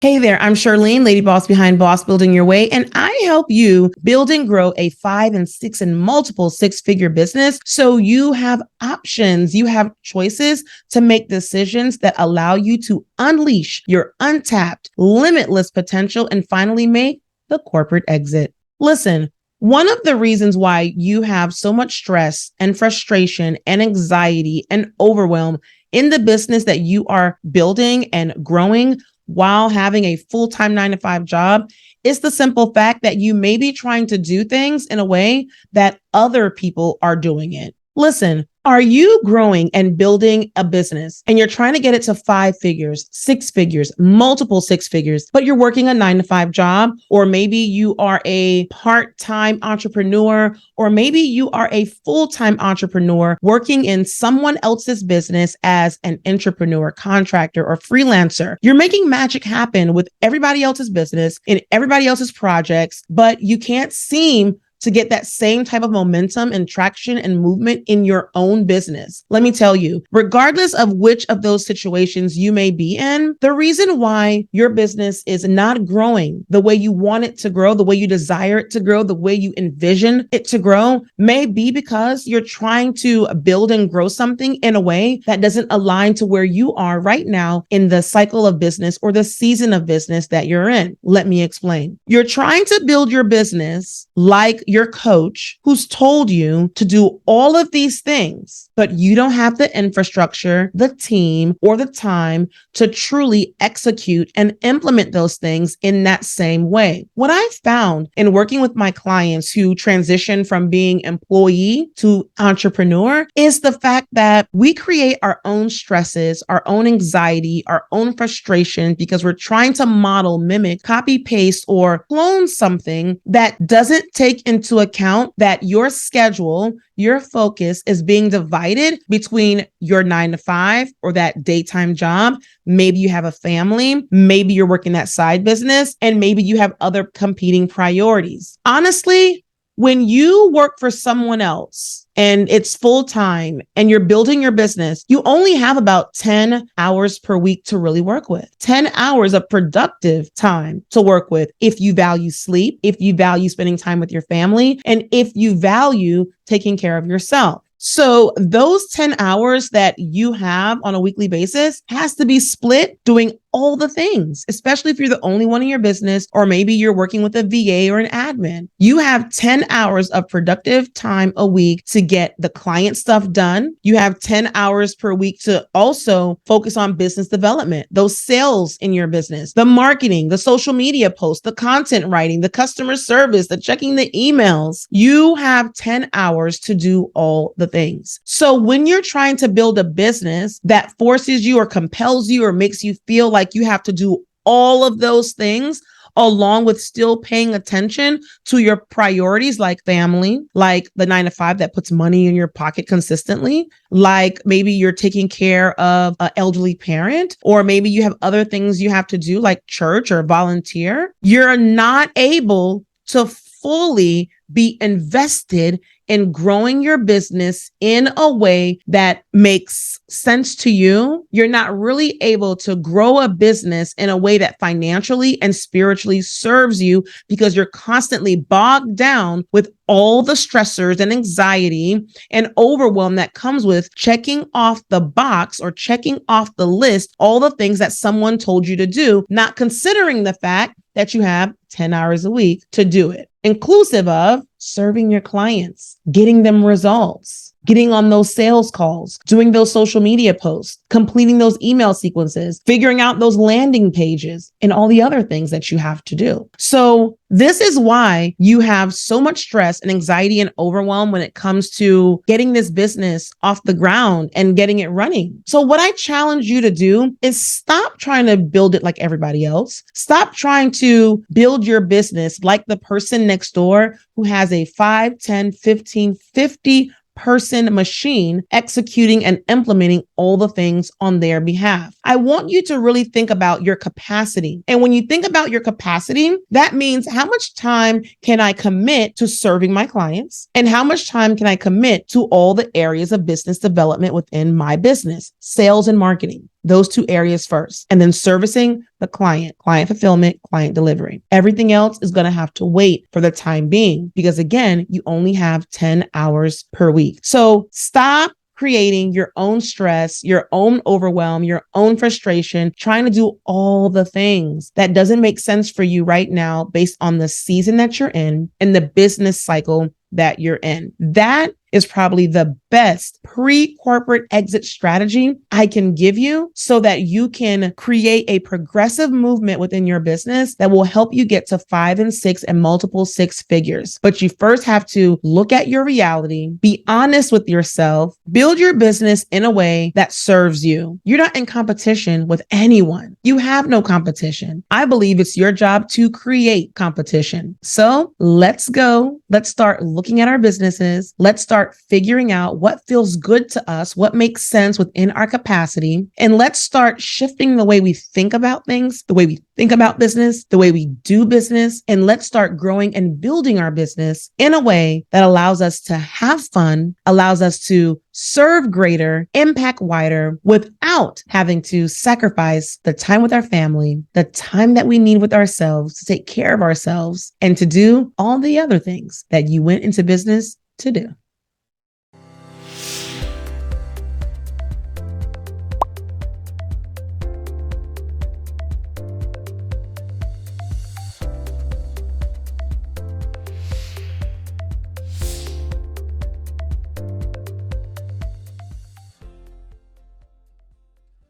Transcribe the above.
Hey there, I'm Charlene, Lady Boss behind Boss Building Your Way, and I help you build and grow a 5 and 6 and multiple six-figure business so you have options, you have choices to make decisions that allow you to unleash your untapped, limitless potential and finally make the corporate exit. Listen, one of the reasons why you have so much stress and frustration and anxiety and overwhelm in the business that you are building and growing while having a full-time 9-to-5 job is the simple fact that you may be trying to do things in a way that other people are doing it. Listen, are you growing and building a business and you're trying to get it to 5 figures, 6 figures, multiple 6 figures, but you're working a 9-to-5 job, or maybe you are a part-time entrepreneur, or maybe you are a full-time entrepreneur working in someone else's business as an entrepreneur, contractor, or freelancer. You're making magic happen with everybody else's business in everybody else's projects, but you can't seem to get that same type of momentum and traction and movement in your own business. Let me tell you, regardless of which of those situations you may be in, the reason why your business is not growing the way you want it to grow, the way you desire it to grow, the way you envision it to grow, may be because you're trying to build and grow something in a way that doesn't align to where you are right now in the cycle of business or the season of business that you're in. Let me explain. You're trying to build your business like your coach who's told you to do all of these things, but you don't have the infrastructure, the team, or the time to truly execute and implement those things in that same way. What I've found in working with my clients who transition from being employee to entrepreneur is the fact that we create our own stresses, our own anxiety, our own frustration because we're trying to model, mimic, copy, paste, or clone something that doesn't take into account that your schedule, your focus is being divided between your 9-to-5 or that daytime job. Maybe you have a family, maybe you're working that side business, and maybe you have other competing priorities. Honestly, when you work for someone else and it's full time and you're building your business, you only have about 10 hours per week to really work with. 10 hours of productive time to work with if you value sleep, if you value spending time with your family, and if you value taking care of yourself. So those 10 hours that you have on a weekly basis has to be split doing all the things, especially if you're the only one in your business, or maybe you're working with a VA or an admin. You have 10 hours of productive time a week to get the client stuff done. You have 10 hours per week to also focus on business development, those sales in your business, the marketing, the social media posts, the content writing, the customer service, the checking the emails. You have 10 hours to do all the things. So when you're trying to build a business that forces you or compels you or makes you feel like you have to do all of those things, along with still paying attention to your priorities like family, like the 9-to-5 that puts money in your pocket consistently, like maybe you're taking care of an elderly parent, or maybe you have other things you have to do like church or volunteer, you're not able to fully be invested in growing your business in a way that makes sense to you. You're not really able to grow a business in a way that financially and spiritually serves you because you're constantly bogged down with all the stressors and anxiety and overwhelm that comes with checking off the box or checking off the list, all the things that someone told you to do, not considering the fact that you have 10 hours a week to do it, inclusive of serving your clients, getting them results, getting on those sales calls, doing those social media posts, completing those email sequences, figuring out those landing pages, and all the other things that you have to do. So this is why you have so much stress and anxiety and overwhelm when it comes to getting this business off the ground and getting it running. So what I challenge you to do is stop trying to build it like everybody else. Stop trying to build your business like the person next door who has a 5, 10, 15, 50 person machine executing and implementing all the things on their behalf. I want you to really think about your capacity. And when you think about your capacity, that means how much time can I commit to serving my clients? And how much time can I commit to all the areas of business development within my business, sales and marketing? those two areas first, and then servicing the client fulfillment, client delivery. Everything else is going to have to wait for the time being because, again, you only have 10 hours per week. So stop creating your own stress, your own overwhelm, your own frustration, trying to do all the things that doesn't make sense for you right now based on the season that you're in and the business cycle that you're in. That is probably the best pre-corporate exit strategy I can give you so that you can create a progressive movement within your business that will help you get to 5 and 6 and multiple 6 figures. But you first have to look at your reality, be honest with yourself, build your business in a way that serves you. You're not in competition with anyone. You have no competition. I believe it's your job to create competition. So let's go. Let's start looking at our businesses. Let's start figuring out what feels good to us, what makes sense within our capacity. And let's start shifting the way we think about things, the way we think about business, the way we do business. And let's start growing and building our business in a way that allows us to have fun, allows us to serve greater, impact wider without having to sacrifice the time with our family, the time that we need with ourselves to take care of ourselves and to do all the other things that you went into business to do.